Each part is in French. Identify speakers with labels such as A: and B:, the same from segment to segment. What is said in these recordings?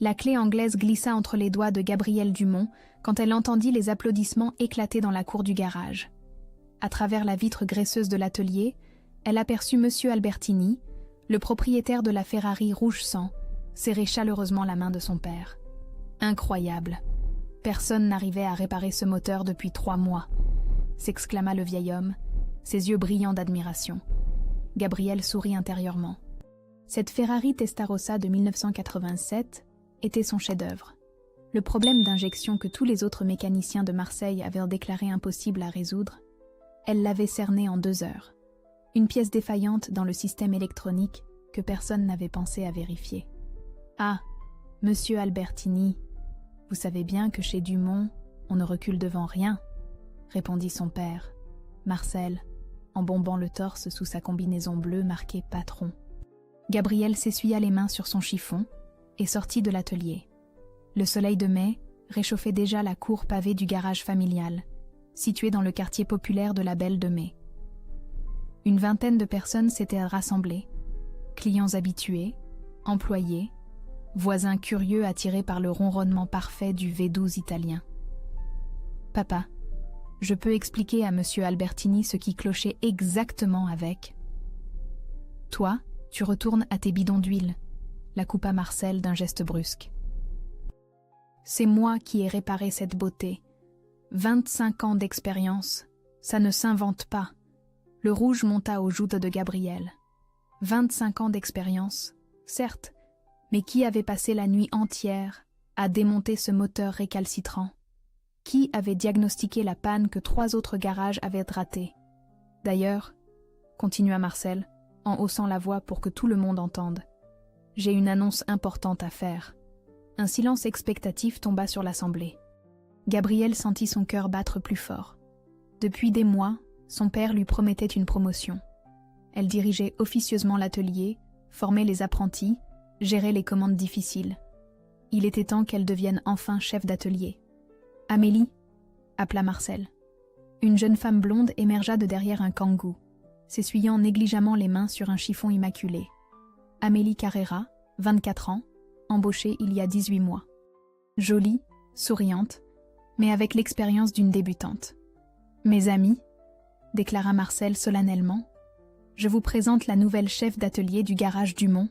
A: La clé anglaise glissa entre les doigts de Gabrielle Dumont quand elle entendit les applaudissements éclater dans la cour du garage. À travers la vitre graisseuse de l'atelier, elle aperçut M. Albertini, le propriétaire de la Ferrari rouge sang, serrer chaleureusement la main de son père. Incroyable! Personne n'arrivait à réparer ce moteur depuis 3 mois, s'exclama le vieil homme, ses yeux brillants d'admiration. Gabrielle sourit intérieurement. Cette Ferrari Testarossa de 1987 était son chef-d'œuvre. Le problème d'injection que tous les autres mécaniciens de Marseille avaient déclaré impossible à résoudre, elle l'avait cerné en 2 heures. Une pièce défaillante dans le système électronique que personne n'avait pensé à vérifier. « Ah, monsieur Albertini, vous savez bien que chez Dumont, on ne recule devant rien, » répondit son père, Marcel, en bombant le torse sous sa combinaison bleue marquée « Patron ». Gabrielle s'essuya les mains sur son chiffon et sortit de l'atelier. Le soleil de mai réchauffait déjà la cour pavée du garage familial, situé dans le quartier populaire de la Belle de Mai. Une vingtaine de personnes s'étaient rassemblées, clients habitués, employés, voisins curieux attirés par le ronronnement parfait du V12 italien. « Papa, je peux expliquer à monsieur Albertini ce qui clochait exactement avec. »« Toi, tu retournes à tes bidons d'huile, » la coupa Marcel d'un geste brusque. « C'est moi qui ai réparé cette beauté. 25 ans d'expérience, ça ne s'invente pas. » Le rouge monta aux joutes de Gabrielle. 25 ans d'expérience, certes, mais qui avait passé la nuit entière à démonter ce moteur récalcitrant? Qui avait diagnostiqué la panne que 3 autres garages avaient ratée? D'ailleurs, continua Marcel, en haussant la voix pour que tout le monde entende, j'ai une annonce importante à faire. Un silence expectatif tomba sur l'assemblée. Gabrielle sentit son cœur battre plus fort. Depuis des mois, son père lui promettait une promotion. Elle dirigeait officieusement l'atelier, formait les apprentis, gérait les commandes difficiles. Il était temps qu'elle devienne enfin chef d'atelier. « Amélie » appela Marcel. Une jeune femme blonde émergea de derrière un kangou, s'essuyant négligemment les mains sur un chiffon immaculé. Amélie Carrera, 24 ans, embauchée il y a 18 mois. Jolie, souriante, mais avec l'expérience d'une débutante. « Mes amis » déclara Marcel solennellement, « je vous présente la nouvelle chef d'atelier du garage Dumont. »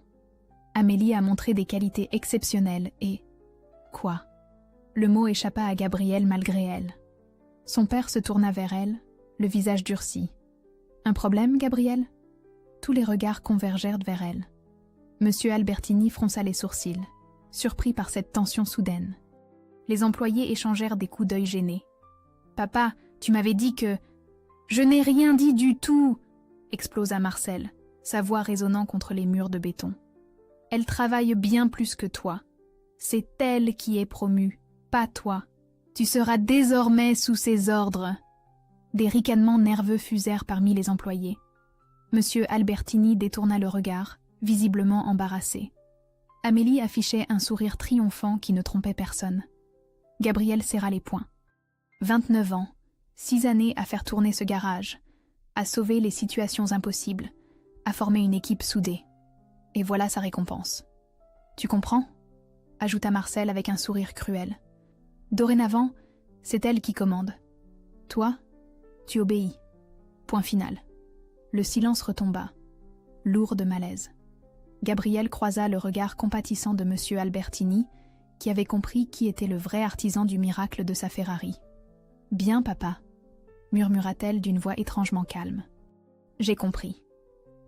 A: Amélie a montré des qualités exceptionnelles et... Quoi? Le mot échappa à Gabrielle malgré elle. Son père se tourna vers elle, le visage durci. « Un problème, Gabrielle ?» Tous les regards convergèrent vers elle. Monsieur Albertini fronça les sourcils, surpris par cette tension soudaine. Les employés échangèrent des coups d'œil gênés. « Papa, tu m'avais dit que... »« Je n'ai rien dit du tout !» explosa Marcel, sa voix résonnant contre les murs de béton. « Elle travaille bien plus que toi. C'est elle qui est promue, pas toi. Tu seras désormais sous ses ordres. » Des ricanements nerveux fusèrent parmi les employés. Monsieur Albertini détourna le regard, visiblement embarrassé. Amélie affichait un sourire triomphant qui ne trompait personne. Gabrielle serra les poings. 29 ans, 6 années à faire tourner ce garage, à sauver les situations impossibles, à former une équipe soudée. Et voilà sa récompense. « Tu comprends ?» ajouta Marcel avec un sourire cruel. « Dorénavant, c'est elle qui commande. Toi, tu obéis. Point final. » Le silence retomba, lourd de malaise. Gabrielle croisa le regard compatissant de monsieur Albertini, qui avait compris qui était le vrai artisan du miracle de sa Ferrari. « Bien, papa » murmura-t-elle d'une voix étrangement calme. « J'ai compris. »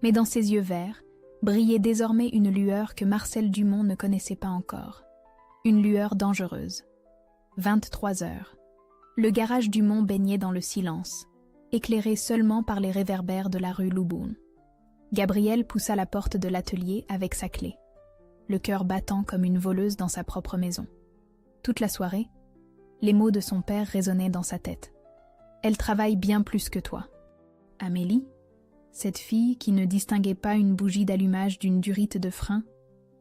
A: Mais dans ses yeux verts, brillait désormais une lueur que Marcel Dumont ne connaissait pas encore. Une lueur dangereuse. 23 heures. Le garage Dumont baignait dans le silence, éclairé seulement par les réverbères de la rue Louboun. Gabrielle poussa la porte de l'atelier avec sa clé, le cœur battant comme une voleuse dans sa propre maison. Toute la soirée, les mots de son père résonnaient dans sa tête. « Elle travaille bien plus que toi. » Amélie, cette fille qui ne distinguait pas une bougie d'allumage d'une durite de frein,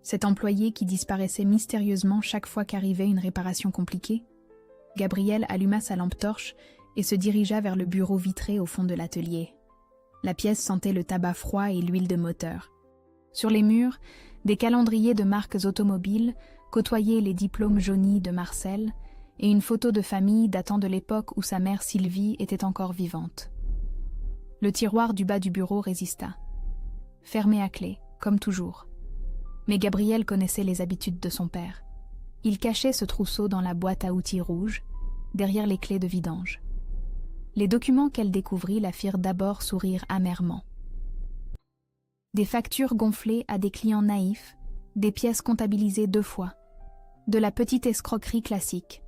A: cet employé qui disparaissait mystérieusement chaque fois qu'arrivait une réparation compliquée. Gabrielle alluma sa lampe torche et se dirigea vers le bureau vitré au fond de l'atelier. La pièce sentait le tabac froid et l'huile de moteur. Sur les murs, des calendriers de marques automobiles côtoyer les diplômes jaunis de Marcel et une photo de famille datant de l'époque où sa mère Sylvie était encore vivante. Le tiroir du bas du bureau résista. Fermé à clé, comme toujours. Mais Gabriel connaissait les habitudes de son père. Il cachait ce trousseau dans la boîte à outils rouge, derrière les clés de vidange. Les documents qu'elle découvrit la firent d'abord sourire amèrement. Des factures gonflées à des clients naïfs, des pièces comptabilisées 2 fois, de la petite escroquerie classique.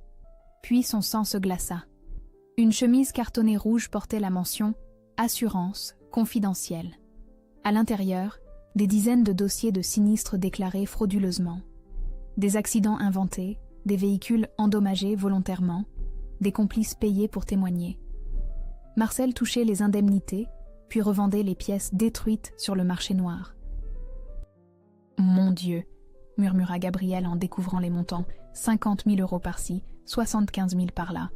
A: Puis son sang se glaça. Une chemise cartonnée rouge portait la mention « Assurance confidentielle ». À l'intérieur, des dizaines de dossiers de sinistres déclarés frauduleusement. Des accidents inventés, des véhicules endommagés volontairement, des complices payés pour témoigner. Marcel touchait les indemnités, puis revendait les pièces détruites sur le marché noir. « Mon Dieu !» murmura Gabriel en découvrant les montants, 50 000 € par-ci, 75 000 par-là.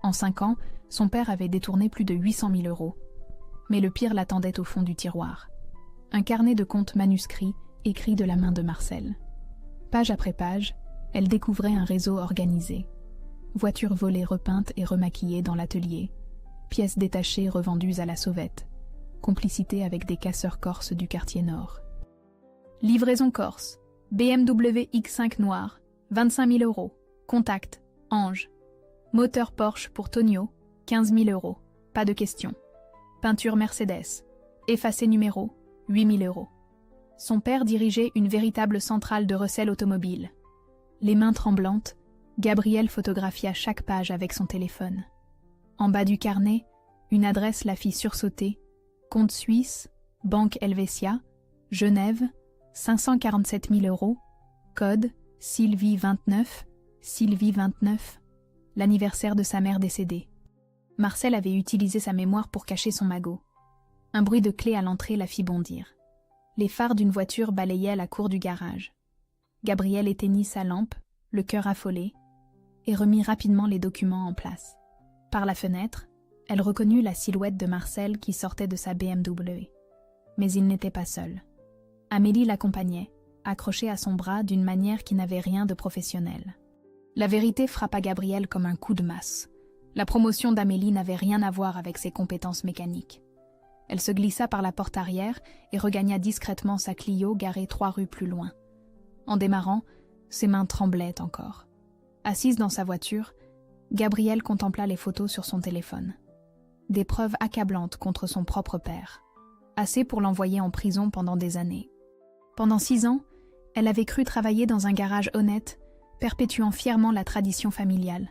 A: En 5 ans, son père avait détourné plus de 800 000 €. Mais le pire l'attendait au fond du tiroir. Un carnet de comptes manuscrit, écrit de la main de Marcel. Page après page, elle découvrait un réseau organisé. Voitures volées repeintes et remaquillées dans l'atelier, pièces détachées revendues à la sauvette, complicité avec des casseurs corses du quartier nord. Livraison corse, BMW X5 noir, 25 000 €. Contact, Ange. Moteur Porsche pour Tonio, 15 000 €. Pas de question. Peinture Mercedes. Effacé numéro, 8 000 €. Son père dirigeait une véritable centrale de recel automobile. Les mains tremblantes, Gabriel photographia chaque page avec son téléphone. En bas du carnet, une adresse la fit sursauter. Compte suisse, Banque Helvetia, Genève, 547 000 €. Code, Sylvie 29, Sylvie 29. L'anniversaire de sa mère décédée. Marcel avait utilisé sa mémoire pour cacher son magot. Un bruit de clé à l'entrée la fit bondir. Les phares d'une voiture balayaient la cour du garage. Gabriel éteignit sa lampe, le cœur affolé, et remit rapidement les documents en place. Par la fenêtre, elle reconnut la silhouette de Marcel qui sortait de sa BMW. Mais il n'était pas seul. Amélie l'accompagnait, accrochée à son bras d'une manière qui n'avait rien de professionnel. La vérité frappa Gabriel comme un coup de masse. La promotion d'Amélie n'avait rien à voir avec ses compétences mécaniques. Elle se glissa par la porte arrière et regagna discrètement sa Clio garée 3 rues plus loin. En démarrant, ses mains tremblaient encore. Assise dans sa voiture, Gabriel contempla les photos sur son téléphone. Des preuves accablantes contre son propre père. Assez pour l'envoyer en prison pendant des années. Pendant 6 ans, elle avait cru travailler dans un garage honnête, perpétuant fièrement la tradition familiale.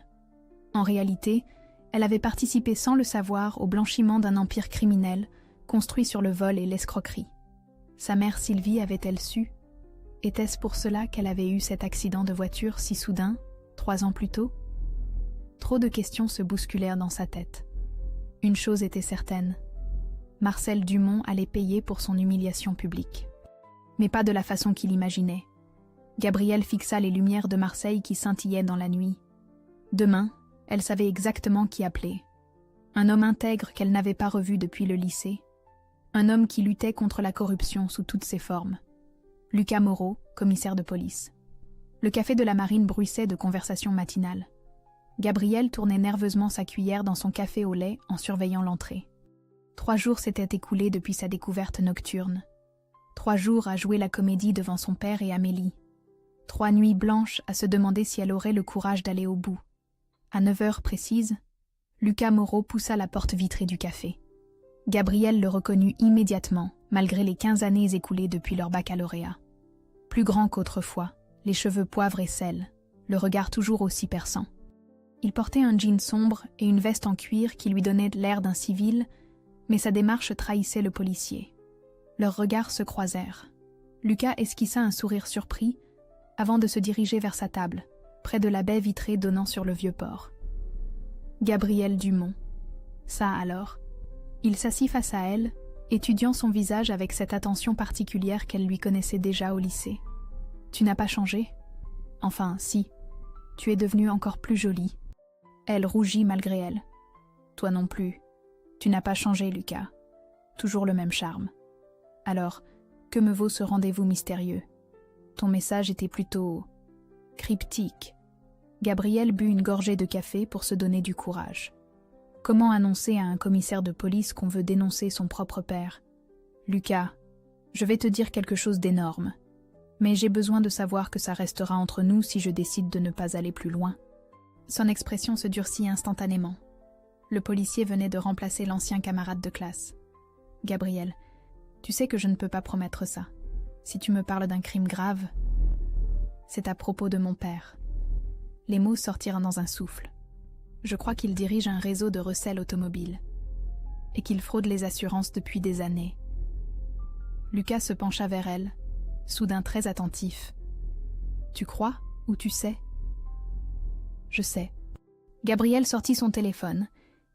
A: En réalité, elle avait participé sans le savoir au blanchiment d'un empire criminel construit sur le vol et l'escroquerie. Sa mère Sylvie avait-elle su? Était-ce pour cela qu'elle avait eu cet accident de voiture si soudain, 3 ans plus tôt? Trop de questions se bousculèrent dans sa tête. Une chose était certaine. Marcel Dumont allait payer pour son humiliation publique. Mais pas de la façon qu'il imaginait. Gabriel fixa les lumières de Marseille qui scintillaient dans la nuit. Demain, elle savait exactement qui appeler. Un homme intègre qu'elle n'avait pas revu depuis le lycée. Un homme qui luttait contre la corruption sous toutes ses formes. Lucas Moreau, commissaire de police. Le café de la Marine bruissait de conversations matinales. Gabriel tournait nerveusement sa cuillère dans son café au lait en surveillant l'entrée. 3 jours s'étaient écoulés depuis sa découverte nocturne. 3 jours à jouer la comédie devant son père et Amélie. 3 nuits blanches à se demander si elle aurait le courage d'aller au bout. À 9 heures précises, Lucas Moreau poussa la porte vitrée du café. Gabriel le reconnut immédiatement, malgré les 15 années écoulées depuis leur baccalauréat. Plus grand qu'autrefois, les cheveux poivre et sel, le regard toujours aussi perçant. Il portait un jean sombre et une veste en cuir qui lui donnait l'air d'un civil, mais sa démarche trahissait le policier. Leurs regards se croisèrent. Lucas esquissa un sourire surpris avant de se diriger vers sa table, près de la baie vitrée donnant sur le vieux port. Gabriel Dumont. Ça alors. Il s'assit face à elle, étudiant son visage avec cette attention particulière qu'elle lui connaissait déjà au lycée. « Tu n'as pas changé ? Enfin, si. Tu es devenue encore plus jolie. » Elle rougit malgré elle. « Toi non plus. Tu n'as pas changé, Lucas. Toujours le même charme. Alors, que me vaut ce rendez-vous mystérieux ? Ton message était plutôt Cryptique. Gabriel but une gorgée de café pour se donner du courage. Comment annoncer à un commissaire de police qu'on veut dénoncer son propre père? Lucas, je vais te dire quelque chose d'énorme. Mais j'ai besoin de savoir que ça restera entre nous si je décide de ne pas aller plus loin. Son expression se durcit instantanément. Le policier venait de remplacer l'ancien camarade de classe. Gabriel, tu sais que je ne peux pas promettre ça. Si tu me parles d'un crime grave, c'est à propos de mon père. Les mots sortirent dans un souffle. Je crois qu'il dirige un réseau de recel automobile et qu'il fraude les assurances depuis des années. Lucas se pencha vers elle, soudain très attentif. Tu crois ou tu sais? Je sais. Gabriel sortit son téléphone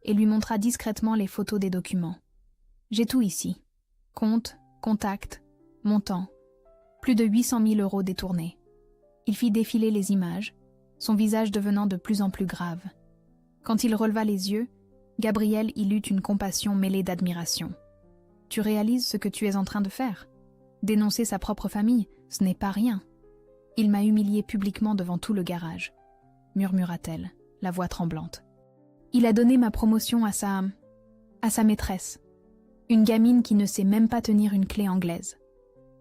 A: et lui montra discrètement les photos des documents. J'ai tout ici. Compte, contact, montant. Plus de 800 000 € détournés. Il fit défiler les images, son visage devenant de plus en plus grave. Quand il releva les yeux, Gabriel y eut une compassion mêlée d'admiration. « Tu réalises ce que tu es en train de faire? Dénoncer sa propre famille, ce n'est pas rien. Il m'a humilié publiquement devant tout le garage, » murmura-t-elle, la voix tremblante. « Il a donné ma promotion à sa maîtresse, une gamine qui ne sait même pas tenir une clé anglaise. »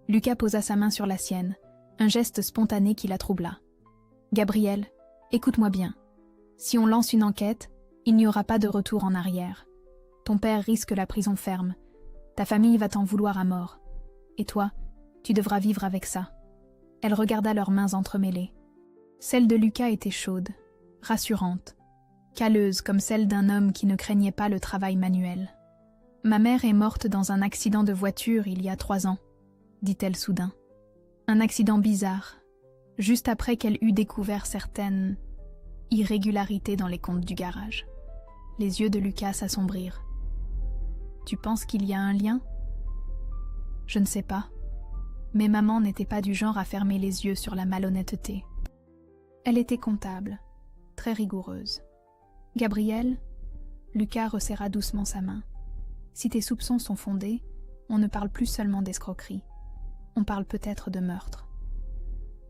A: Lucas posa sa main sur la sienne, un geste spontané qui la troubla. « Gabriel, écoute-moi bien. Si on lance une enquête, il n'y aura pas de retour en arrière. Ton père risque la prison ferme. Ta famille va t'en vouloir à mort. Et toi, tu devras vivre avec ça. » Elle regarda leurs mains entremêlées. Celle de Lucas était chaude, rassurante, calleuse comme celle d'un homme qui ne craignait pas le travail manuel. « Ma mère est morte dans un accident de voiture il y a 3 ans, dit-elle soudain. Un accident bizarre, juste après qu'elle eut découvert certaines irrégularités dans les comptes du garage. » Les yeux de Lucas s'assombrirent. « Tu penses qu'il y a un lien ? » ?»« Je ne sais pas. Mais maman n'était pas du genre à fermer les yeux sur la malhonnêteté. Elle était comptable, très rigoureuse. »« Gabriel ?» Lucas resserra doucement sa main. « Si tes soupçons sont fondés, on ne parle plus seulement d'escroquerie. On parle peut-être de meurtre. »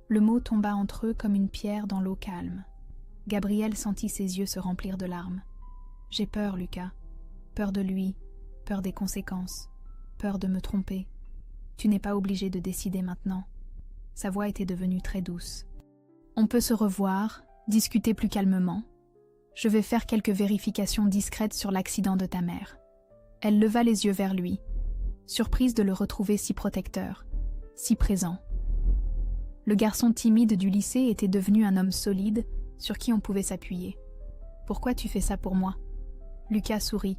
A: Le mot tomba entre eux comme une pierre dans l'eau calme. Gabriel sentit ses yeux se remplir de larmes. « J'ai peur, Lucas. Peur de lui, peur des conséquences, peur de me tromper. Tu n'es pas obligé de décider maintenant. » Sa voix était devenue très douce. « On peut se revoir, discuter plus calmement. Je vais faire quelques vérifications discrètes sur l'accident de ta mère. » Elle leva les yeux vers lui, surprise de le retrouver si protecteur, si présent. Le garçon timide du lycée était devenu un homme solide sur qui on pouvait s'appuyer. « Pourquoi tu fais ça pour moi ?» Lucas sourit,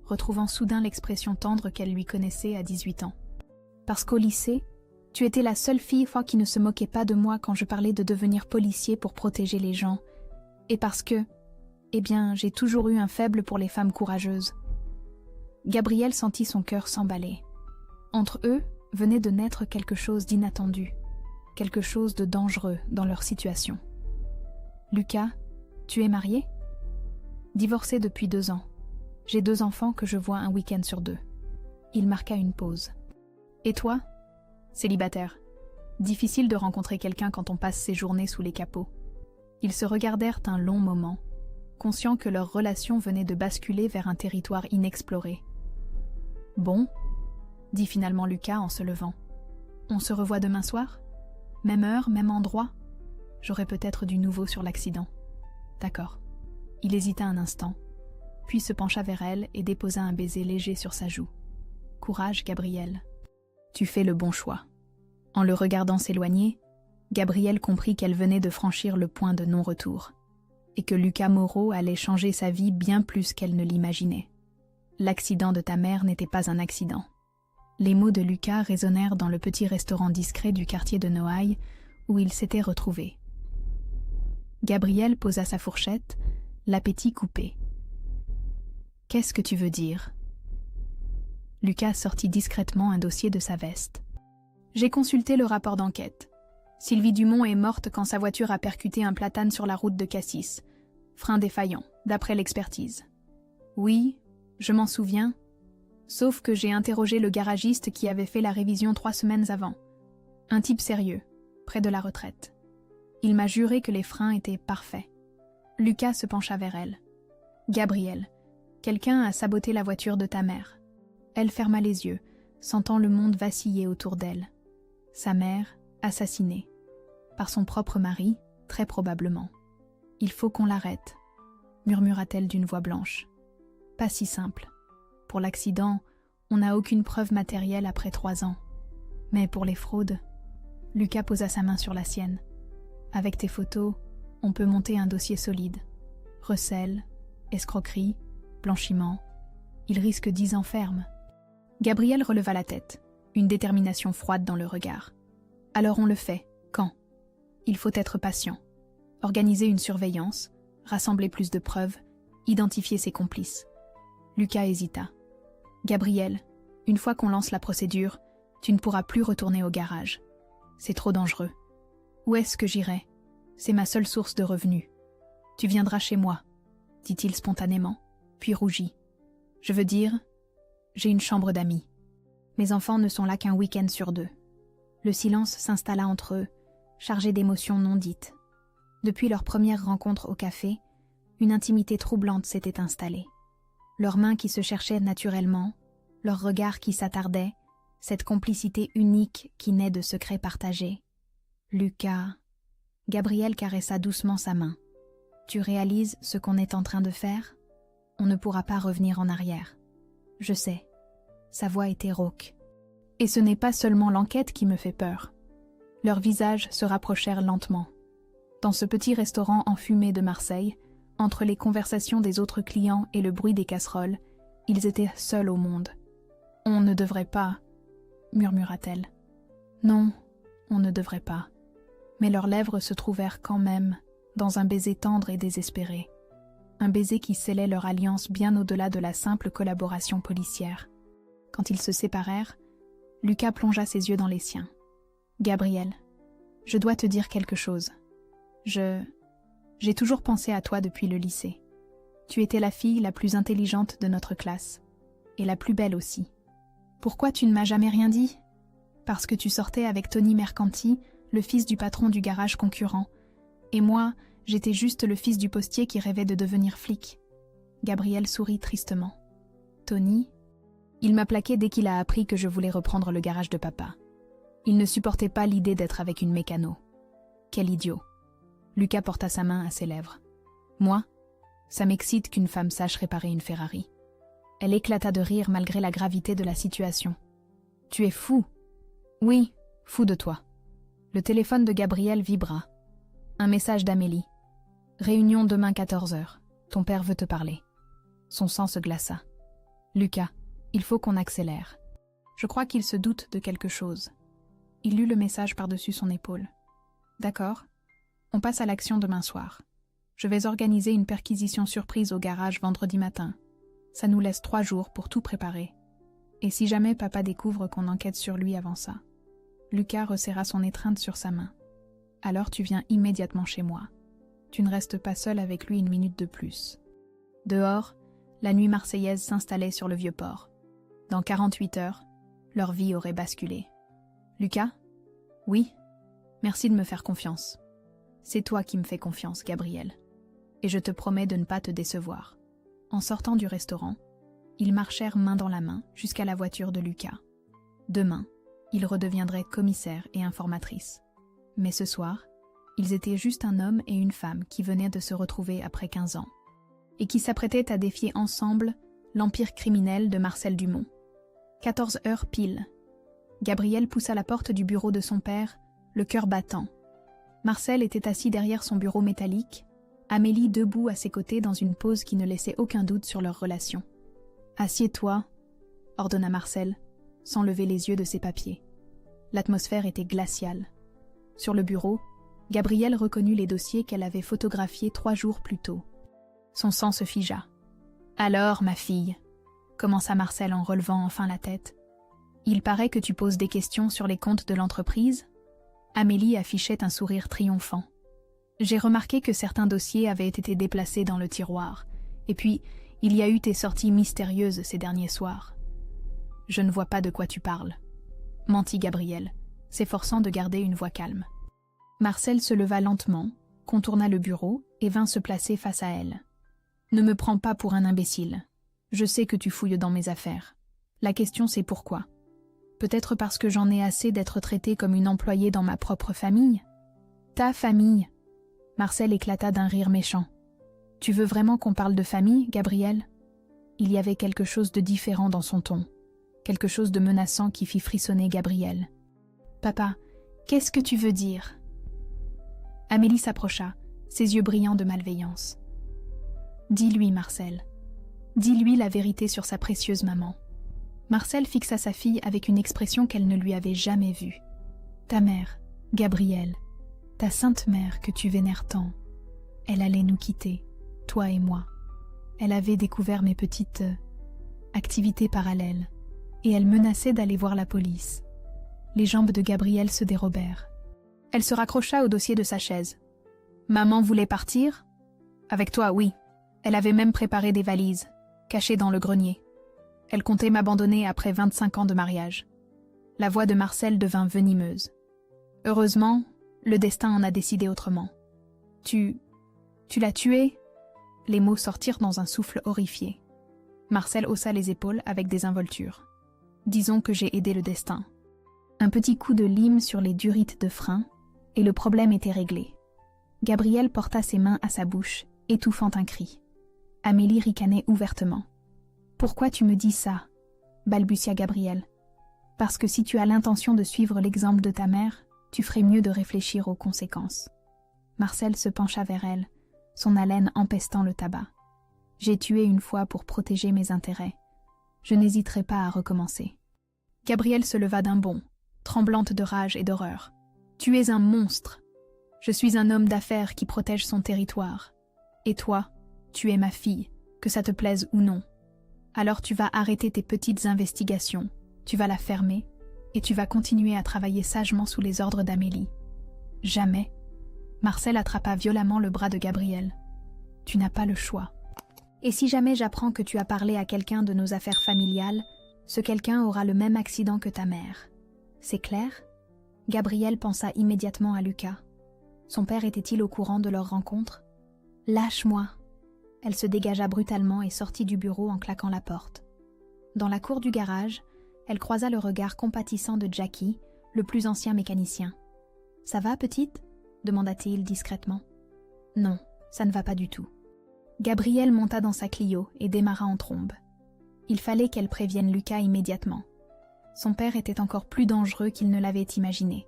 A: retrouvant soudain l'expression tendre qu'elle lui connaissait à 18 ans. « Parce qu'au lycée, tu étais la seule fille qui ne se moquait pas de moi quand je parlais de devenir policier pour protéger les gens. Et parce que, j'ai toujours eu un faible pour les femmes courageuses. » Gabriel sentit son cœur s'emballer. Entre eux venait de naître quelque chose d'inattendu, quelque chose de dangereux dans leur situation. « Lucas, tu es marié ? » ?»« Divorcé depuis 2 ans. J'ai 2 enfants que je vois un week-end sur 2. » Il marqua une pause. « Et toi ? » ?»« Célibataire. Difficile de rencontrer quelqu'un quand on passe ses journées sous les capots. » Ils se regardèrent un long moment, conscients que leur relation venait de basculer vers un territoire inexploré. « Bon, » dit finalement Lucas en se levant. « On se revoit demain soir ? Même heure, même endroit ? J'aurai peut-être du nouveau sur l'accident. » « D'accord. » Il hésita un instant, puis se pencha vers elle et déposa un baiser léger sur sa joue. « Courage, Gabriel. Tu fais le bon choix. » En le regardant s'éloigner, Gabriel comprit qu'elle venait de franchir le point de non-retour, et que Lucas Moreau allait changer sa vie bien plus qu'elle ne l'imaginait. L'accident de ta mère n'était pas un accident. Les mots de Lucas résonnèrent dans le petit restaurant discret du quartier de Noailles où ils s'étaient retrouvés. Gabriel posa sa fourchette, l'appétit coupé. « Qu'est-ce que tu veux dire ?» Lucas sortit discrètement un dossier de sa veste. « J'ai consulté le rapport d'enquête. Sylvie Dumont est morte quand sa voiture a percuté un platane sur la route de Cassis. Frein défaillant, d'après l'expertise. Oui, je m'en souviens, sauf que j'ai interrogé le garagiste qui avait fait la révision 3 semaines avant. Un type sérieux, près de la retraite. Il m'a juré que les freins étaient parfaits. Lucas se pencha vers elle. « Gabrielle, quelqu'un a saboté la voiture de ta mère. » Elle ferma les yeux, sentant le monde vaciller autour d'elle. Sa mère, assassinée. Par son propre mari, très probablement. « Il faut qu'on l'arrête, » murmura-t-elle d'une voix blanche. Pas si simple. Pour l'accident, on n'a aucune preuve matérielle après 3 ans. Mais pour les fraudes, Lucas posa sa main sur la sienne. Avec tes photos, on peut monter un dossier solide. Recel, escroquerie, blanchiment. Il risque 10 ans ferme. Gabrielle releva la tête, une détermination froide dans le regard. Alors on le fait. Quand? Il faut être patient. Organiser une surveillance, rassembler plus de preuves, identifier ses complices. Lucas hésita. Gabrielle, une fois qu'on lance la procédure, tu ne pourras plus retourner au garage. C'est trop dangereux. Où est-ce que j'irai? C'est ma seule source de revenus. Tu viendras chez moi, dit-il spontanément, puis rougit. Je veux dire, j'ai une chambre d'amis. Mes enfants ne sont là qu'un week-end sur 2. Le silence s'installa entre eux, chargé d'émotions non dites. Depuis leur première rencontre au café, une intimité troublante s'était installée. Leurs mains qui se cherchaient naturellement, leurs regards qui s'attardaient, cette complicité unique qui naît de secrets partagés. Lucas... Gabrielle caressa doucement sa main. Tu réalises ce qu'on est en train de faire? On ne pourra pas revenir en arrière. Je sais. Sa voix était rauque. Et ce n'est pas seulement l'enquête qui me fait peur. Leurs visages se rapprochèrent lentement. Dans ce petit restaurant enfumé de Marseille, entre les conversations des autres clients et le bruit des casseroles, ils étaient seuls au monde. « On ne devrait pas, » murmura-t-elle. « Non, on ne devrait pas. » Mais leurs lèvres se trouvèrent quand même dans un baiser tendre et désespéré. Un baiser qui scellait leur alliance bien au-delà de la simple collaboration policière. Quand ils se séparèrent, Lucas plongea ses yeux dans les siens. « Gabrielle, je dois te dire quelque chose. J'ai toujours pensé à toi depuis le lycée. Tu étais la fille la plus intelligente de notre classe. Et la plus belle aussi. Pourquoi tu ne m'as jamais rien dit? Parce que tu sortais avec Tony Mercanti, le fils du patron du garage concurrent. Et moi, j'étais juste le fils du postier qui rêvait de devenir flic. » Gabrielle sourit tristement. « Tony? Il m'a plaqué dès qu'il a appris que je voulais reprendre le garage de papa. Il ne supportait pas l'idée d'être avec une mécano. Quel idiot. » Lucas porta sa main à ses lèvres. « Moi, ça m'excite qu'une femme sache réparer une Ferrari. » Elle éclata de rire malgré la gravité de la situation. « Tu es fou. »« Oui, fou de toi. » Le téléphone de Gabrielle vibra. Un message d'Amélie. « Réunion demain 14h. Ton père veut te parler. » Son sang se glaça. « Lucas, il faut qu'on accélère. Je crois qu'il se doute de quelque chose. » Il lut le message par-dessus son épaule. « D'accord. On passe à l'action demain soir. Je vais organiser une perquisition surprise au garage vendredi matin. Ça nous laisse 3 jours pour tout préparer. Et si jamais papa découvre qu'on enquête sur lui avant ça? » Lucas resserra son étreinte sur sa main. « Alors tu viens immédiatement chez moi. Tu ne restes pas seul avec lui 1 minute de plus. » Dehors, la nuit marseillaise s'installait sur le vieux port. Dans 48 heures, leur vie aurait basculé. « Lucas? Oui? Merci de me faire confiance. C'est toi qui me fais confiance, Gabrielle. Et je te promets de ne pas te décevoir. » En sortant du restaurant, ils marchèrent main dans la main jusqu'à la voiture de Lucas. Demain, ils redeviendraient commissaires et informatrices. Mais ce soir, ils étaient juste un homme et une femme qui venaient de se retrouver après 15 ans et qui s'apprêtaient à défier ensemble l'empire criminel de Marcel Dumont. 14 heures pile. Gabrielle poussa la porte du bureau de son père, le cœur battant. Marcel était assis derrière son bureau métallique, Amélie debout à ses côtés dans une pose qui ne laissait aucun doute sur leur relation. « Assieds-toi » ordonna Marcel, sans lever les yeux de ses papiers. L'atmosphère était glaciale. Sur le bureau, Gabrielle reconnut les dossiers qu'elle avait photographiés 3 jours plus tôt. Son sang se figea. « Alors, ma fille » commença Marcel en relevant enfin la tête. « Il paraît que tu poses des questions sur les comptes de l'entreprise ?» Amélie affichait un sourire triomphant. « J'ai remarqué que certains dossiers avaient été déplacés dans le tiroir. Et puis, il y a eu tes sorties mystérieuses ces derniers soirs. » « Je ne vois pas de quoi tu parles. » mentit Gabrielle, s'efforçant de garder une voix calme. Marcel se leva lentement, contourna le bureau et vint se placer face à elle. « Ne me prends pas pour un imbécile. Je sais que tu fouilles dans mes affaires. La question c'est pourquoi. Peut-être parce que j'en ai assez d'être traitée comme une employée dans ma propre famille. Ta famille. Marcel éclata d'un rire méchant. Tu veux vraiment qu'on parle de famille, Gabriel? Il y avait quelque chose de différent dans son ton, quelque chose de menaçant qui fit frissonner Gabriel. Papa, qu'est-ce que tu veux dire? Amélie s'approcha, ses yeux brillants de malveillance. Dis-lui, Marcel. Dis-lui la vérité sur sa précieuse maman. Marcel fixa sa fille avec une expression qu'elle ne lui avait jamais vue. Ta mère, Gabrielle, ta sainte mère que tu vénères tant, elle allait nous quitter, toi et moi. Elle avait découvert mes petites activités parallèles et elle menaçait d'aller voir la police. Les jambes de Gabrielle se dérobèrent. Elle se raccrocha au dossier de sa chaise. Maman voulait partir? Avec toi, oui. Elle avait même préparé des valises, cachées dans le grenier. Elle comptait m'abandonner après 25 ans de mariage. La voix de Marcel devint venimeuse. Heureusement, le destin en a décidé autrement. Tu l'as tuée? Les mots sortirent dans un souffle horrifié. Marcel haussa les épaules avec désinvolture. Disons que j'ai aidé le destin. Un petit coup de lime sur les durites de frein, et le problème était réglé. Gabriel porta ses mains à sa bouche, étouffant un cri. Amélie ricanait ouvertement. « Pourquoi tu me dis ça ?» balbutia Gabriel. « Parce que si tu as l'intention de suivre l'exemple de ta mère, tu ferais mieux de réfléchir aux conséquences. » Marcel se pencha vers elle, son haleine empestant le tabac. « J'ai tué une fois pour protéger mes intérêts. Je n'hésiterai pas à recommencer. » Gabrielle se leva d'un bond, tremblante de rage et d'horreur. « Tu es un monstre. Je suis un homme d'affaires qui protège son territoire. Et toi, tu es ma fille, que ça te plaise ou non. Alors tu vas arrêter tes petites investigations, tu vas la fermer, et tu vas continuer à travailler sagement sous les ordres d'Amélie. » Jamais. Marcel attrapa violemment le bras de Gabrielle. « Tu n'as pas le choix. Et si jamais j'apprends que tu as parlé à quelqu'un de nos affaires familiales, ce quelqu'un aura le même accident que ta mère. C'est clair ?» Gabrielle pensa immédiatement à Lucas. Son père était-il au courant de leur rencontre? « Lâche-moi !» Elle se dégagea brutalement et sortit du bureau en claquant la porte. Dans la cour du garage, elle croisa le regard compatissant de Jackie, le plus ancien mécanicien. « Ça va, petite ?» demanda-t-il discrètement. « Non, ça ne va pas du tout. » Gabrielle monta dans sa Clio et démarra en trombe. Il fallait qu'elle prévienne Lucas immédiatement. Son père était encore plus dangereux qu'il ne l'avait imaginé.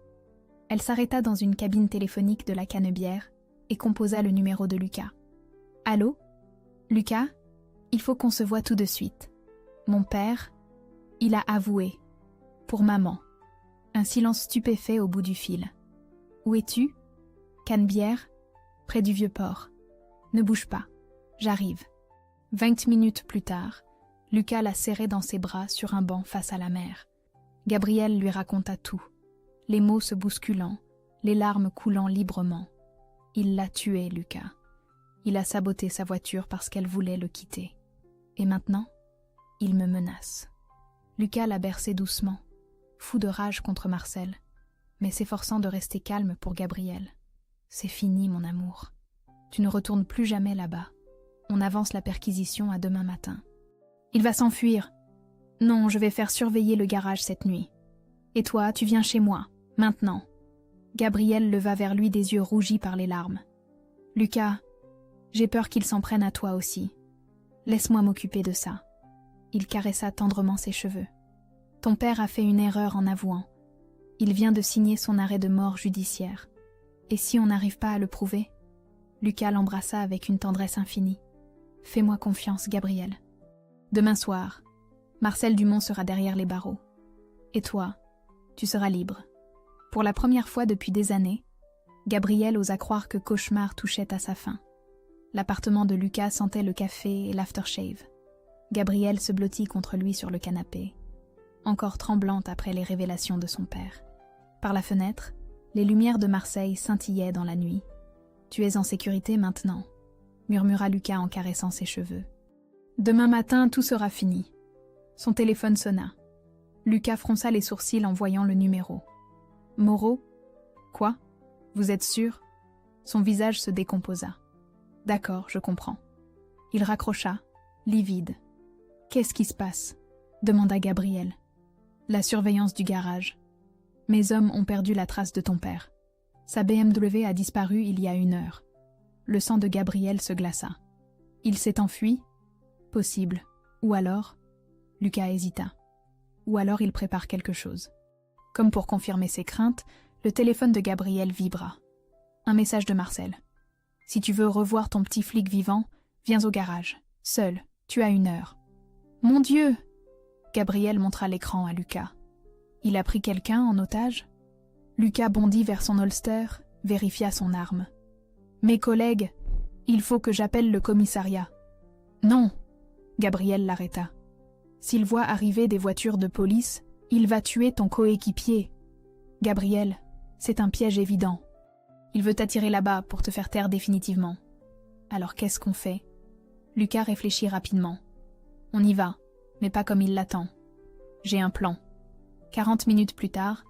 A: Elle s'arrêta dans une cabine téléphonique de la Canebière et composa le numéro de Lucas. « Allô? Lucas, il faut qu'on se voie tout de suite. Mon père, il a avoué. Pour maman. » Un silence stupéfait au bout du fil. « Où es-tu? Canebière, près du Vieux-Port. Ne bouge pas. J'arrive. » 20 minutes plus tard, Lucas la serrait dans ses bras sur un banc face à la mer. Gabrielle lui raconta tout, les mots se bousculant, les larmes coulant librement. Il l'a tué, Lucas. Il a saboté sa voiture parce qu'elle voulait le quitter. Et maintenant, il me menace. Lucas la berçait doucement, fou de rage contre Marcel, mais s'efforçant de rester calme pour Gabrielle. « C'est fini, mon amour. Tu ne retournes plus jamais là-bas. On avance la perquisition à demain matin. » Il va s'enfuir. Non, je vais faire surveiller le garage cette nuit. Et toi, tu viens chez moi, maintenant. Gabrielle leva vers lui des yeux rougis par les larmes. Lucas, j'ai peur qu'il s'en prenne à toi aussi. Laisse-moi m'occuper de ça. Il caressa tendrement ses cheveux. Ton père a fait une erreur en avouant. Il vient de signer son arrêt de mort judiciaire. Et si on n'arrive pas à le prouver? Lucas l'embrassa avec une tendresse infinie. Fais-moi confiance, Gabrielle. Demain soir, Marcel Dumont sera derrière les barreaux. Et toi, tu seras libre. Pour la première fois depuis des années, Gabrielle osa croire que Cauchemar touchait à sa fin. L'appartement de Lucas sentait le café et l'aftershave. Gabrielle se blottit contre lui sur le canapé, encore tremblante après les révélations de son père. Par la fenêtre, les lumières de Marseille scintillaient dans la nuit. « Tu es en sécurité maintenant », murmura Lucas en caressant ses cheveux. « Demain matin, tout sera fini. » Son téléphone sonna. Lucas fronça les sourcils en voyant le numéro. « Moreau ? Quoi ? Vous êtes sûr? Son visage se décomposa. D'accord, je comprends. Il raccrocha, livide. Qu'est-ce qui se passe? Demanda Gabriel. La surveillance du garage. Mes hommes ont perdu la trace de ton père. Sa BMW a disparu il y a 1 heure. Le sang de Gabriel se glaça. Il s'est enfui? Possible. Ou alors? Lucas hésita. Ou alors il prépare quelque chose. Comme pour confirmer ses craintes, le téléphone de Gabriel vibra. Un message de Marcel. Si tu veux revoir ton petit flic vivant, viens au garage. Seul, tu as 1 heure. Mon Dieu! Gabriel montra l'écran à Lucas. Il a pris quelqu'un en otage? Lucas bondit vers son holster, vérifia son arme. Mes collègues, il faut que j'appelle le commissariat. Non! Gabriel l'arrêta. S'il voit arriver des voitures de police, il va tuer ton coéquipier. Gabriel, c'est un piège évident. Il veut t'attirer là-bas pour te faire taire définitivement. Alors qu'est-ce qu'on fait? Lucas réfléchit rapidement. On y va, mais pas comme il l'attend. J'ai un plan. 40 minutes plus tard,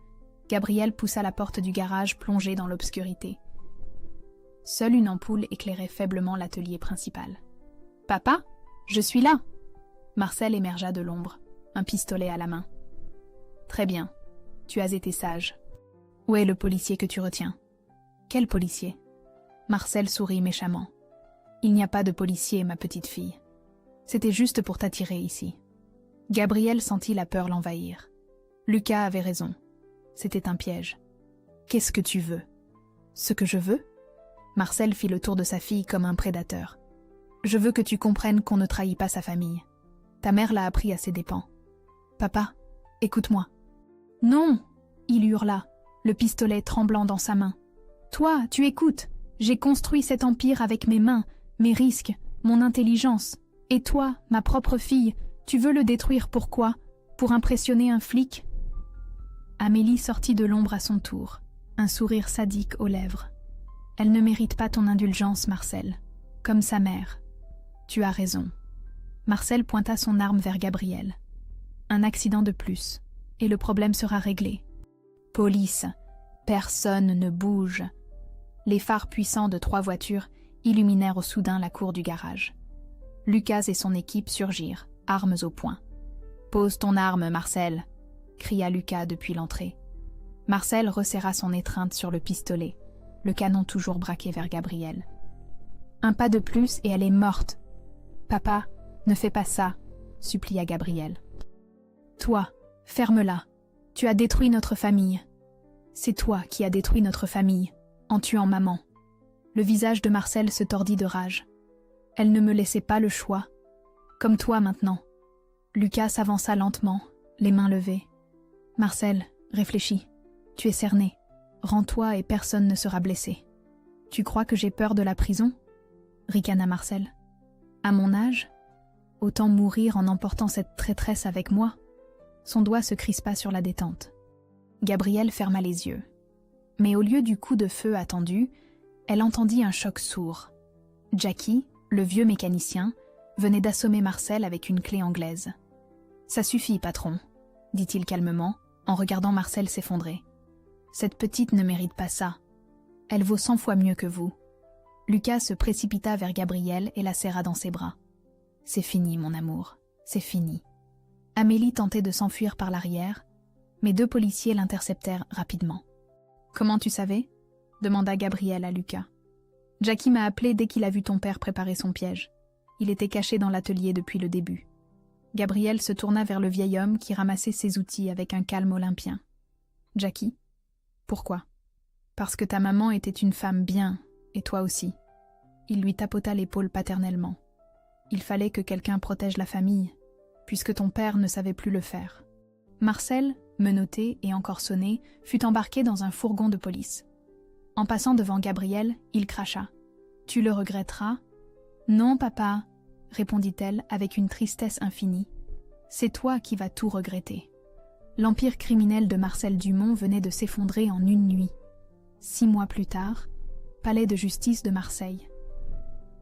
A: Gabriel poussa la porte du garage plongée dans l'obscurité. Seule une ampoule éclairait faiblement l'atelier principal. « Papa, je suis là !» Marcel émergea de l'ombre, un pistolet à la main. « Très bien, tu as été sage. Où est le policier que tu retiens ?»« Quel policier ?» Marcel sourit méchamment. « Il n'y a pas de policier, ma petite fille. C'était juste pour t'attirer ici. » Gabriel sentit la peur l'envahir. Lucas avait raison. C'était un piège. « Qu'est-ce que tu veux ?»« Ce que je veux ?» Marcel fit le tour de sa fille comme un prédateur. « Je veux que tu comprennes qu'on ne trahit pas sa famille. Ta mère l'a appris à ses dépens. Papa, écoute-moi. »« Non !» il hurla, le pistolet tremblant dans sa main. « Toi, tu écoutes. J'ai construit cet empire avec mes mains, mes risques, mon intelligence. Et toi, ma propre fille, tu veux le détruire pourquoi? Pour impressionner un flic ?» Amélie sortit de l'ombre à son tour, un sourire sadique aux lèvres. « Elle ne mérite pas ton indulgence, Marcel. Comme sa mère. Tu as raison. » Marcel pointa son arme vers Gabriel. « Un accident de plus, et le problème sera réglé. »« Police, personne ne bouge. » Les phares puissants de 3 voitures illuminèrent au soudain la cour du garage. Lucas et son équipe surgirent, armes au poing. « Pose ton arme, Marcel !» cria Lucas depuis l'entrée. Marcel resserra son étreinte sur le pistolet, le canon toujours braqué vers Gabriel. « Un pas de plus et elle est morte. »« Papa, ne fais pas ça, » supplia Gabriel. « Toi, ferme-la. Tu as détruit notre famille. C'est toi qui as détruit notre famille, en tuant maman. » Le visage de Marcel se tordit de rage. Elle ne me laissait pas le choix. Comme toi maintenant. Lucas s'avança lentement, les mains levées. « Marcel, réfléchis. Tu es cerné. Rends-toi et personne ne sera blessé. »« Tu crois que j'ai peur de la prison ?» ricana Marcel. « À mon âge ? Autant mourir en emportant cette traîtresse avec moi ?» Son doigt se crispa sur la détente. Gabriel ferma les yeux. Mais au lieu du coup de feu attendu, elle entendit un choc sourd. Jackie, le vieux mécanicien, venait d'assommer Marcel avec une clé anglaise. « Ça suffit, patron, » dit-il calmement, en regardant Marcel s'effondrer. « Cette petite ne mérite pas ça. Elle vaut 100 fois mieux que vous. » Lucas se précipita vers Gabriel et la serra dans ses bras. « C'est fini, mon amour, c'est fini. » Amélie tentait de s'enfuir par l'arrière, mais 2 policiers l'interceptèrent rapidement. « Comment tu savais ?» demanda Gabriel à Lucas. « Jackie m'a appelé dès qu'il a vu ton père préparer son piège. Il était caché dans l'atelier depuis le début. » Gabriel se tourna vers le vieil homme qui ramassait ses outils avec un calme olympien. « Jackie, pourquoi ?»« Parce que ta maman était une femme bien, et toi aussi. » Il lui tapota l'épaule paternellement. « Il fallait que quelqu'un protège la famille, puisque ton père ne savait plus le faire. » Marcel, menotté et encore sonné, fut embarqué dans un fourgon de police. En passant devant Gabriel, il cracha. « Tu le regretteras ?»« Non, papa, » répondit-elle avec une tristesse infinie. « C'est toi qui vas tout regretter. » L'empire criminel de Marcel Dumont venait de s'effondrer en une nuit. 6 mois plus tard, palais de justice de Marseille.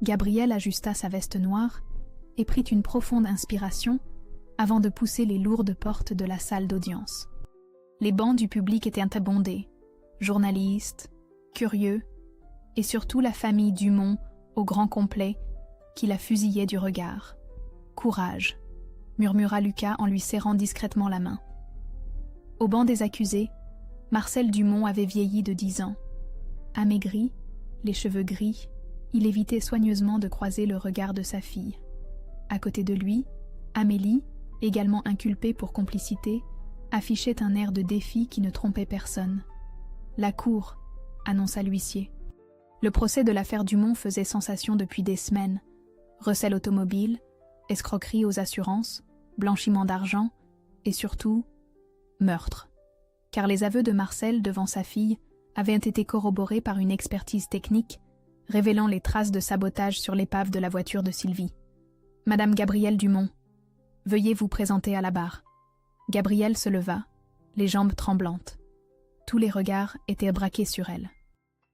A: Gabriel ajusta sa veste noire et prit une profonde inspiration avant de pousser les lourdes portes de la salle d'audience. Les bancs du public étaient abondés. Journalistes, curieux, et surtout la famille Dumont, au grand complet, qui la fusillait du regard. « Courage !» murmura Lucas en lui serrant discrètement la main. Au banc des accusés, Marcel Dumont avait vieilli de 10 ans. Amaigri, les cheveux gris, il évitait soigneusement de croiser le regard de sa fille. À côté de lui, Amélie, également inculpée pour complicité, affichait un air de défi qui ne trompait personne. « La cour !» annonça l'huissier. Le procès de l'affaire Dumont faisait sensation depuis des semaines. Recel automobile, escroquerie aux assurances, blanchiment d'argent et surtout, meurtre. Car les aveux de Marcel devant sa fille avaient été corroborés par une expertise technique révélant les traces de sabotage sur l'épave de la voiture de Sylvie. « Madame Gabrielle Dumont, veuillez vous présenter à la barre. » Gabrielle se leva, les jambes tremblantes. Tous les regards étaient braqués sur elle.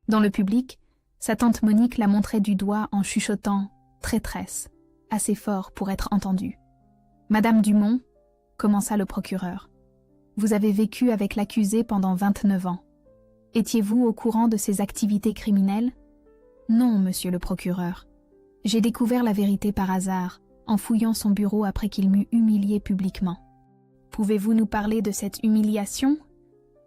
A: Dans le public, sa tante Monique la montrait du doigt en chuchotant « traîtresse », assez fort pour être entendue. « Madame Dumont, » commença le procureur, « vous avez vécu avec l'accusé pendant 29 ans. Étiez-vous au courant de ses activités criminelles ? » ?»« Non, monsieur le procureur. J'ai découvert la vérité par hasard, en fouillant son bureau après qu'il m'eût humilié publiquement. » »« Pouvez-vous nous parler de cette humiliation ?»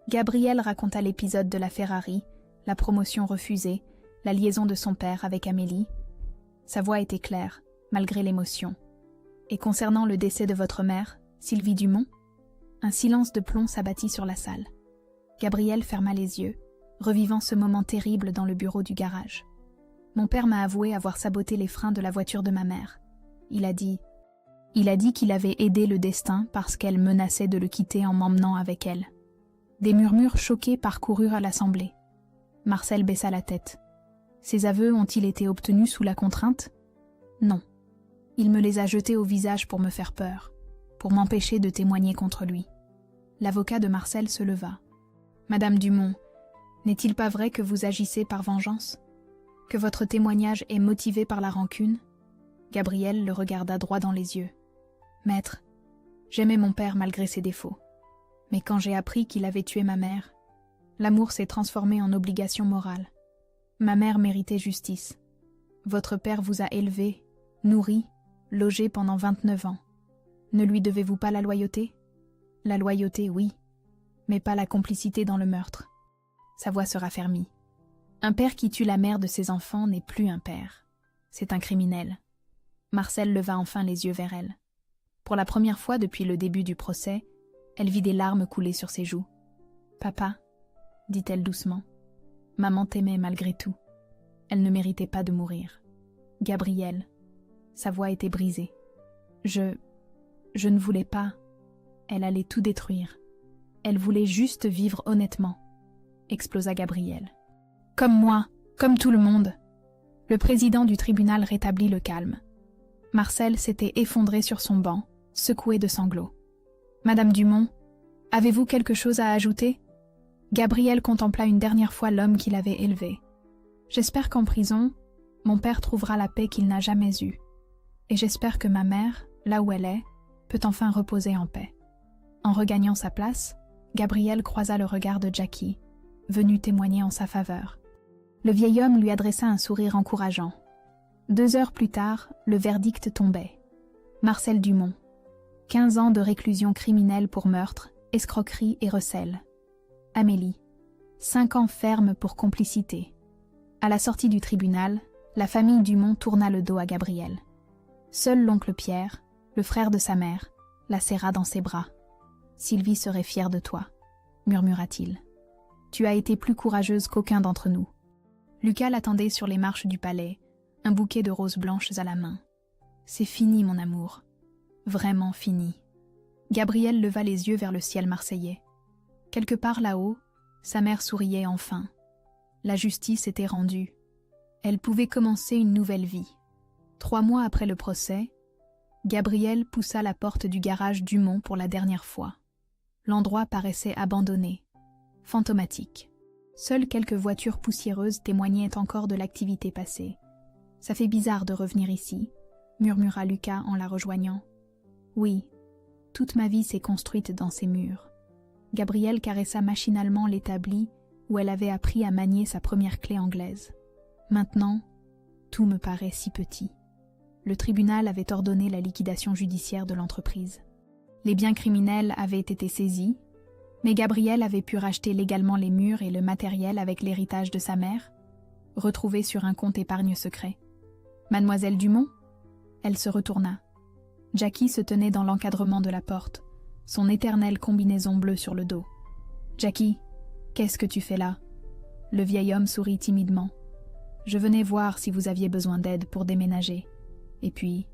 A: Gabrielle raconta l'épisode de la Ferrari, la promotion refusée, la liaison de son père avec Amélie. Sa voix était claire, malgré l'émotion. « Et concernant le décès de votre mère, Sylvie Dumont ?» Un silence de plomb s'abattit sur la salle. Gabrielle ferma les yeux, revivant ce moment terrible dans le bureau du garage. « Mon père m'a avoué avoir saboté les freins de la voiture de ma mère. Il a dit qu'il avait aidé le destin parce qu'elle menaçait de le quitter en m'emmenant avec elle. » Des murmures choqués parcoururent à l'assemblée. Marcel baissa la tête. Ses aveux ont-ils été obtenus sous la contrainte ? Non. Il me les a jetés au visage pour me faire peur, pour m'empêcher de témoigner contre lui. L'avocat de Marcel se leva. « Madame Dumont, n'est-il pas vrai que vous agissez par vengeance ? Que votre témoignage est motivé par la rancune ?» Gabrielle le regarda droit dans les yeux. « Maître, j'aimais mon père malgré ses défauts. Mais quand j'ai appris qu'il avait tué ma mère, l'amour s'est transformé en obligation morale. Ma mère méritait justice. Votre père vous a élevé, nourri, logé pendant 29 ans. Ne lui devez-vous pas la loyauté ? La loyauté, oui, mais pas la complicité dans le meurtre. » Sa voix se raffermit. « Un père qui tue la mère de ses enfants n'est plus un père. C'est un criminel. » Marcel leva enfin les yeux vers elle. Pour la première fois depuis le début du procès, elle vit des larmes couler sur ses joues. « Papa, » dit-elle doucement, « maman t'aimait malgré tout. Elle ne méritait pas de mourir. Gabrielle, » sa voix était brisée. « Je ne voulais pas. Elle allait tout détruire. Elle voulait juste vivre honnêtement. » explosa Gabrielle. « Comme moi, comme tout le monde. » Le président du tribunal rétablit le calme. Marcel s'était effondré sur son banc, secoué de sanglots. « Madame Dumont, avez-vous quelque chose à ajouter ?» Gabrielle contempla une dernière fois l'homme qui l'avait élevé. « J'espère qu'en prison, mon père trouvera la paix qu'il n'a jamais eue. Et j'espère que ma mère, là où elle est, peut enfin reposer en paix. » En regagnant sa place, Gabrielle croisa le regard de Jackie, venu témoigner en sa faveur. Le vieil homme lui adressa un sourire encourageant. 2 heures plus tard, le verdict tombait. Marcel Dumont, 15 ans de réclusion criminelle pour meurtre, escroquerie et recel. Amélie, 5 ans ferme pour complicité. À la sortie du tribunal, la famille Dumont tourna le dos à Gabrielle. Seul l'oncle Pierre, le frère de sa mère, la serra dans ses bras. « Sylvie serait fière de toi, » murmura-t-il. « Tu as été plus courageuse qu'aucun d'entre nous. » Lucas l'attendait sur les marches du palais, un bouquet de roses blanches à la main. « C'est fini, mon amour. Vraiment fini. » Gabrielle leva les yeux vers le ciel marseillais. Quelque part là-haut, sa mère souriait enfin. La justice était rendue. Elle pouvait commencer une nouvelle vie. 3 mois après le procès, Gabrielle poussa la porte du garage Dumont pour la dernière fois. L'endroit paraissait abandonné, fantomatique. Seules quelques voitures poussiéreuses témoignaient encore de l'activité passée. « Ça fait bizarre de revenir ici », murmura Lucas en la rejoignant. « Oui, toute ma vie s'est construite dans ces murs. » Gabrielle caressa machinalement l'établi où elle avait appris à manier sa première clé anglaise. Maintenant, tout me paraît si petit. Le tribunal avait ordonné la liquidation judiciaire de l'entreprise. Les biens criminels avaient été saisis, mais Gabrielle avait pu racheter légalement les murs et le matériel avec l'héritage de sa mère, retrouvé sur un compte épargne secret. Mademoiselle Dumont? Elle se retourna. Jackie se tenait dans l'encadrement de la porte, son éternelle combinaison bleue sur le dos. « Jackie, qu'est-ce que tu fais là ?» Le vieil homme sourit timidement. « Je venais voir si vous aviez besoin d'aide pour déménager. » Et puis,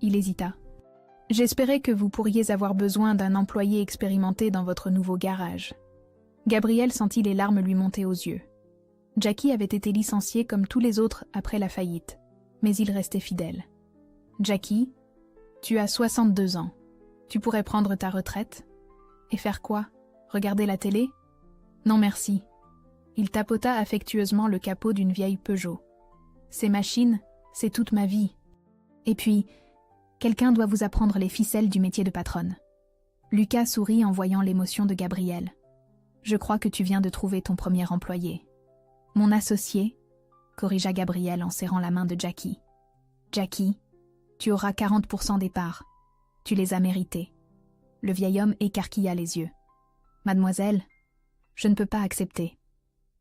A: il hésita. « J'espérais que vous pourriez avoir besoin d'un employé expérimenté dans votre nouveau garage. » Gabrielle sentit les larmes lui monter aux yeux. Jackie avait été licencié comme tous les autres après la faillite, mais il restait fidèle. « Jackie, tu as 62 ans. Tu pourrais prendre ta retraite. Et faire quoi? Regarder la télé? Non merci. » Il tapota affectueusement le capot d'une vieille Peugeot. « Ces machines, c'est toute ma vie. Et puis, quelqu'un doit vous apprendre les ficelles du métier de patronne. » Lucas sourit en voyant l'émotion de Gabrielle. « Je crois que tu viens de trouver ton premier employé. »« Mon associé » corrigea Gabrielle en serrant la main de Jackie. « Jackie, tu auras 40% des parts. Tu les as méritées. » Le vieil homme écarquilla les yeux. « Mademoiselle, je ne peux pas accepter. »«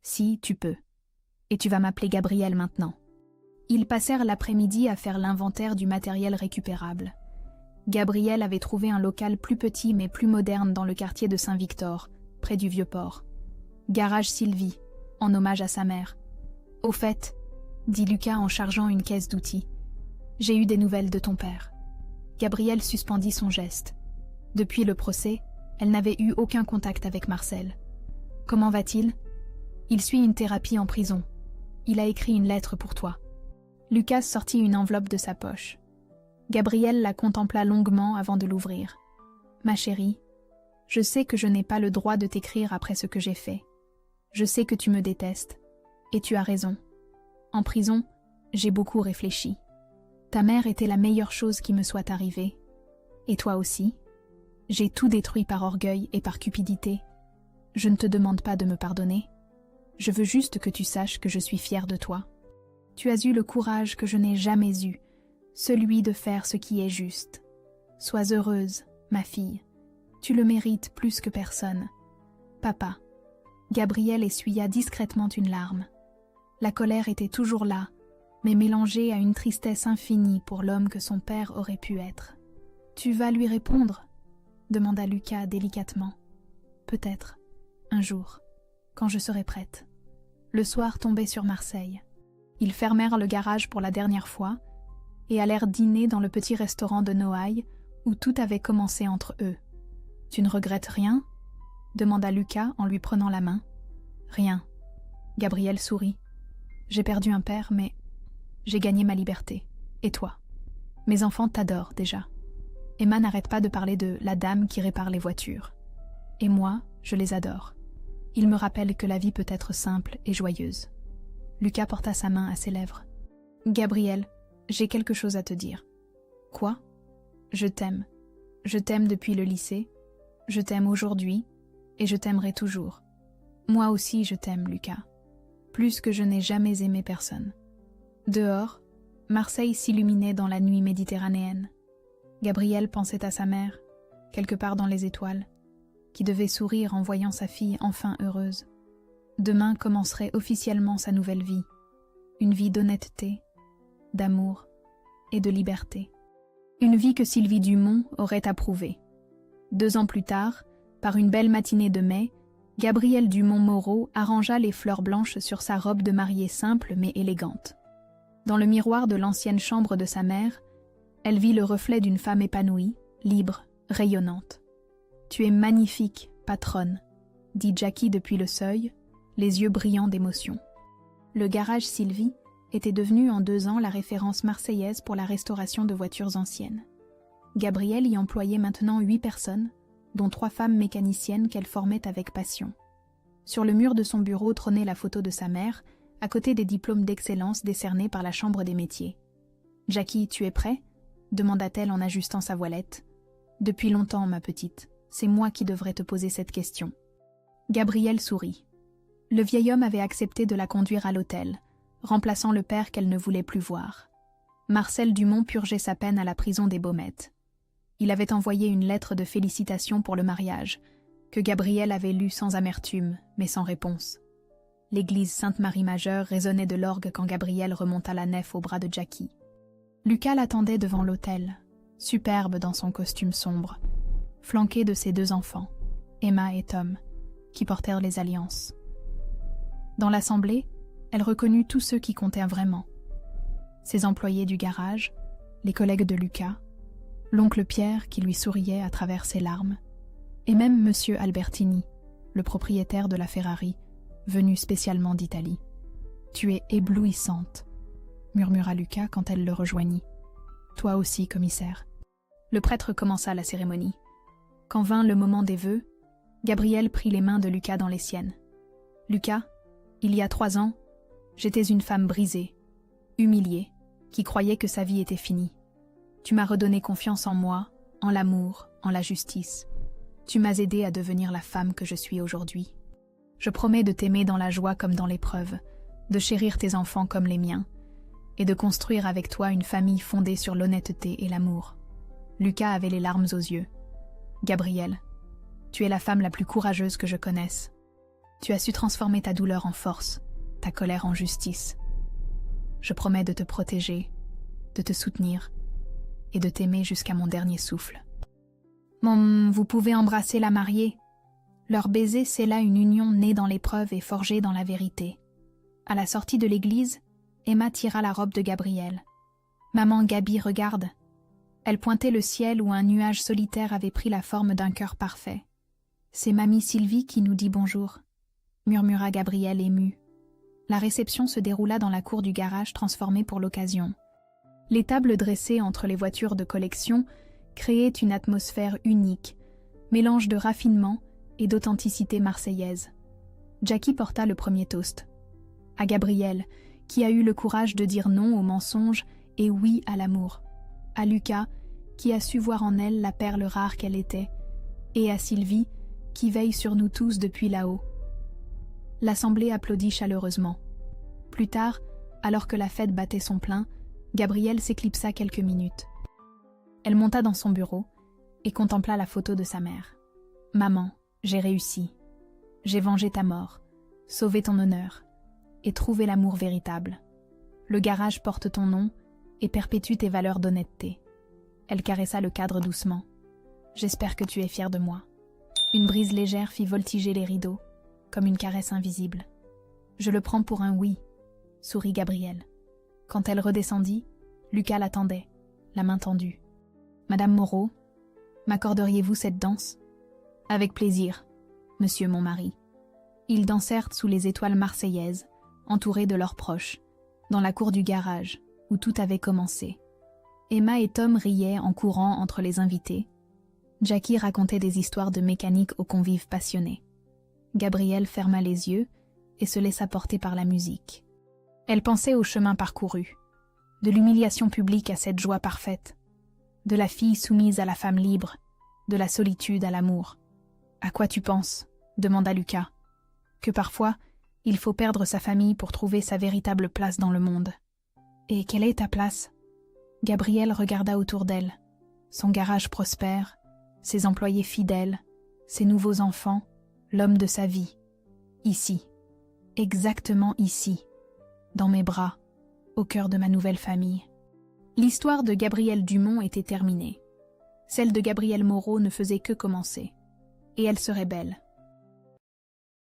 A: Si, tu peux. Et tu vas m'appeler Gabrielle maintenant. » Ils passèrent l'après-midi à faire l'inventaire du matériel récupérable. Gabrielle avait trouvé un local plus petit mais plus moderne dans le quartier de Saint-Victor, près du Vieux-Port. Garage Sylvie, en hommage à sa mère. « Au fait, » dit Lucas en chargeant une caisse d'outils, « j'ai eu des nouvelles de ton père. » Gabrielle suspendit son geste. Depuis le procès, elle n'avait eu aucun contact avec Marcel. « Comment va-t-il ? » « Il suit une thérapie en prison. Il a écrit une lettre pour toi. » Lucas sortit une enveloppe de sa poche. Gabrielle la contempla longuement avant de l'ouvrir. « Ma chérie, je sais que je n'ai pas le droit de t'écrire après ce que j'ai fait. Je sais que tu me détestes. Et tu as raison. En prison, j'ai beaucoup réfléchi. Ta mère était la meilleure chose qui me soit arrivée. Et toi aussi. J'ai tout détruit par orgueil et par cupidité. Je ne te demande pas de me pardonner. Je veux juste que tu saches que je suis fière de toi. Tu as eu le courage que je n'ai jamais eu, celui de faire ce qui est juste. Sois heureuse, ma fille. Tu le mérites plus que personne. Papa. » Gabrielle essuya discrètement une larme. La colère était toujours là, mais mélangée à une tristesse infinie pour l'homme que son père aurait pu être. « Tu vas lui répondre ?» demanda Lucas délicatement. « Peut-être, un jour, quand je serai prête. » Le soir tombait sur Marseille. Ils fermèrent le garage pour la dernière fois et allèrent dîner dans le petit restaurant de Noailles où tout avait commencé entre eux. « Tu ne regrettes rien ?» demanda Lucas en lui prenant la main. « Rien. » Gabrielle sourit. « J'ai perdu un père, mais j'ai gagné ma liberté. Et toi? Mes enfants t'adorent déjà. Emma n'arrête pas de parler de la dame qui répare les voitures. Et moi, je les adore. Ils me rappellent que la vie peut être simple et joyeuse. » Lucas porta sa main à ses lèvres. « Gabrielle, j'ai quelque chose à te dire. »« Quoi ? » ?»« Je t'aime. Je t'aime depuis le lycée. Je t'aime aujourd'hui. Et je t'aimerai toujours. Moi aussi je t'aime, Lucas. Plus que je n'ai jamais aimé personne. » Dehors, Marseille s'illuminait dans la nuit méditerranéenne. Gabrielle pensait à sa mère, quelque part dans les étoiles, qui devait sourire en voyant sa fille enfin heureuse. Demain commencerait officiellement sa nouvelle vie, une vie d'honnêteté, d'amour et de liberté. Une vie que Sylvie Dumont aurait approuvée. 2 ans plus tard, par une belle matinée de mai, Gabrielle Dumont-Moreau arrangea les fleurs blanches sur sa robe de mariée simple mais élégante. Dans le miroir de l'ancienne chambre de sa mère, elle vit le reflet d'une femme épanouie, libre, rayonnante. « Tu es magnifique, patronne », dit Jackie depuis le seuil, les yeux brillants d'émotion. Le garage Sylvie était devenu en 2 ans la référence marseillaise pour la restauration de voitures anciennes. Gabrielle y employait maintenant 8 personnes, dont 3 femmes mécaniciennes qu'elle formait avec passion. Sur le mur de son bureau trônait la photo de sa mère, à côté des diplômes d'excellence décernés par la Chambre des métiers. « Jackie, tu es prêt ?» demanda-t-elle en ajustant sa voilette. « Depuis longtemps, ma petite. C'est moi qui devrais te poser cette question. » Gabrielle sourit. Le vieil homme avait accepté de la conduire à l'hôtel, remplaçant le père qu'elle ne voulait plus voir. Marcel Dumont purgeait sa peine à la prison des Baumettes. Il avait envoyé une lettre de félicitations pour le mariage, que Gabrielle avait lue sans amertume, mais sans réponse. L'église Sainte-Marie-Majeure résonnait de l'orgue quand Gabrielle remonta la nef au bras de Jackie. Lucas l'attendait devant l'autel, superbe dans son costume sombre, flanqué de ses 2 enfants, Emma et Tom, qui portèrent les alliances. Dans l'assemblée, elle reconnut tous ceux qui comptaient vraiment. Ses employés du garage, les collègues de Lucas, l'oncle Pierre qui lui souriait à travers ses larmes, et même Monsieur Albertini, le propriétaire de la Ferrari, venu spécialement d'Italie. « Tu es éblouissante », murmura Lucas quand elle le rejoignit. « Toi aussi, commissaire. » Le prêtre commença la cérémonie. Quand vint le moment des vœux, Gabrielle prit les mains de Lucas dans les siennes. « Lucas, il y a 3 ans, j'étais une femme brisée, humiliée, qui croyait que sa vie était finie. Tu m'as redonné confiance en moi, en l'amour, en la justice. Tu m'as aidé à devenir la femme que je suis aujourd'hui. Je promets de t'aimer dans la joie comme dans l'épreuve, de chérir tes enfants comme les miens, et de construire avec toi une famille fondée sur l'honnêteté et l'amour. » Lucas avait les larmes aux yeux. « Gabrielle, tu es la femme la plus courageuse que je connaisse. Tu as su transformer ta douleur en force, ta colère en justice. Je promets de te protéger, de te soutenir et de t'aimer jusqu'à mon dernier souffle. » Vous pouvez embrasser la mariée. Leur baiser scella une union née dans l'épreuve et forgée dans la vérité. À la sortie de l'église, Emma tira la robe de Gabrielle. « Maman Gabi, regarde. » Elle pointait le ciel où un nuage solitaire avait pris la forme d'un cœur parfait. « C'est mamie Sylvie qui nous dit bonjour, » murmura Gabrielle émue. La réception se déroula dans la cour du garage transformée pour l'occasion. Les tables dressées entre les voitures de collection créaient une atmosphère unique, mélange de raffinement et d'authenticité marseillaise. Jackie porta le premier toast. À Gabrielle, qui a eu le courage de dire non au mensonge et oui à l'amour. À Lucas, qui a su voir en elle la perle rare qu'elle était. Et à Sylvie, qui veille sur nous tous depuis là-haut. L'assemblée applaudit chaleureusement. Plus tard, alors que la fête battait son plein, Gabrielle s'éclipsa quelques minutes. Elle monta dans son bureau et contempla la photo de sa mère. « Maman, j'ai réussi. J'ai vengé ta mort, sauvé ton honneur et trouvé l'amour véritable. Le garage porte ton nom et perpétue tes valeurs d'honnêteté. » Elle caressa le cadre doucement. « J'espère que tu es fière de moi. » Une brise légère fit voltiger les rideaux, comme une caresse invisible. « Je le prends pour un oui », sourit Gabrielle. Quand elle redescendit, Lucas l'attendait, la main tendue. « Madame Moreau, m'accorderiez-vous cette danse ?»« Avec plaisir, monsieur mon mari. » Ils dansèrent sous les étoiles marseillaises, entourés de leurs proches, dans la cour du garage, où tout avait commencé. Emma et Tom riaient en courant entre les invités. Jackie racontait des histoires de mécanique aux convives passionnés. Gabrielle ferma les yeux et se laissa porter par la musique. Elle pensait au chemin parcouru, de l'humiliation publique à cette joie parfaite, de la fille soumise à la femme libre, de la solitude à l'amour. « À quoi tu penses ?» demanda Lucas. « Que parfois, il faut perdre sa famille pour trouver sa véritable place dans le monde. »« Et quelle est ta place ?» Gabrielle regarda autour d'elle. Son garage prospère, ses employés fidèles, ses nouveaux enfants, l'homme de sa vie. Ici, exactement ici, dans mes bras, au cœur de ma nouvelle famille. L'histoire de Gabrielle Dumont était terminée. Celle de Gabrielle Moreau ne faisait que commencer. Et elle serait belle.